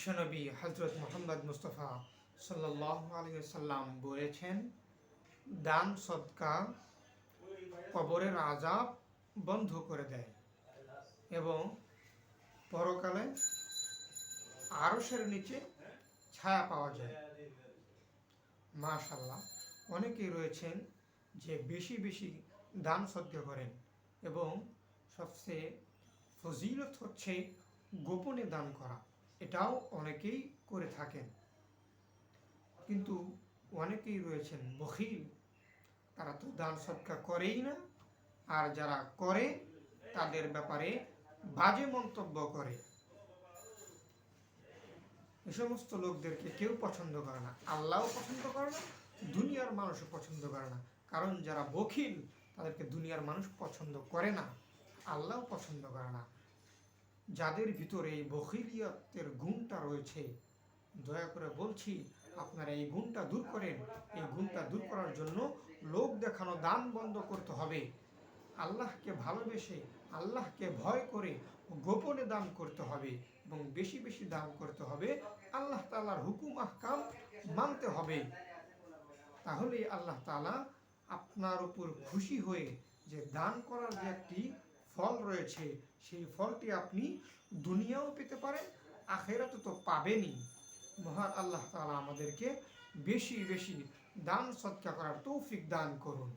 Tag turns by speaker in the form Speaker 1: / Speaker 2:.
Speaker 1: বিশ্বনবী হজরত মোহাম্মদ মুস্তফা সাল্লাল্লাহু আলাইহি ওয়াসাল্লাম বলেছেন, দান সদকা কবরের আযাব বন্ধ করে দেয় এবং পরকালে আরশের নিচে ছায়া পাওয়া যায়। মাশাআল্লাহ, অনেকেই রয়েছেন যে বেশি বেশি দান সদকা করেন এবং সবচেয়ে ফজিলত হচ্ছে গোপনে দান করা। এটাও অনেকেই করে থাকেন, কিন্তু অনেকেই রয়েছেন বখিল, তারা তো দান সদকা করেই না, আর যারা করে তাদের ব্যাপারে বাজে মন্তব্য করে। এ সমস্ত লোকদেরকে কেউ পছন্দ করে না, আল্লাহও পছন্দ করে না, দুনিয়ার মানুষও পছন্দ করে না। কারণ যারা বখিল তাদেরকে দুনিয়ার মানুষ পছন্দ করে না, আল্লাহও পছন্দ করে না। যাদের ভিতরে এই বখিলিয়তের গুণটা রয়েছে, দয়া করে বলছি আপনারা এই গুণটা দূর করেন। এই গুণটা দূর করার জন্য লোক দেখানো দান বন্ধ করতে হবে। আল্লাহকে ভালোবেসে, আল্লাহকে ভয় করে গোপনে দান করতে হবে এবং বেশি বেশি দান করতে হবে। আল্লাহ তাআলার হুকুম আহকাম মানতে হবে। তাহলেই আল্লাহ তাআলা আপনার উপর খুশি হয়ে যে দান করার যে একটি ফল রয়েছে, সেই ফলটি আপনি দুনিয়াও পেতে পারেন, আখিরাতে তো পাবেনই। মহান আল্লাহ তাআলা আমাদেরকে বেশি বেশি দান সদকা করার তৌফিক দান করুন।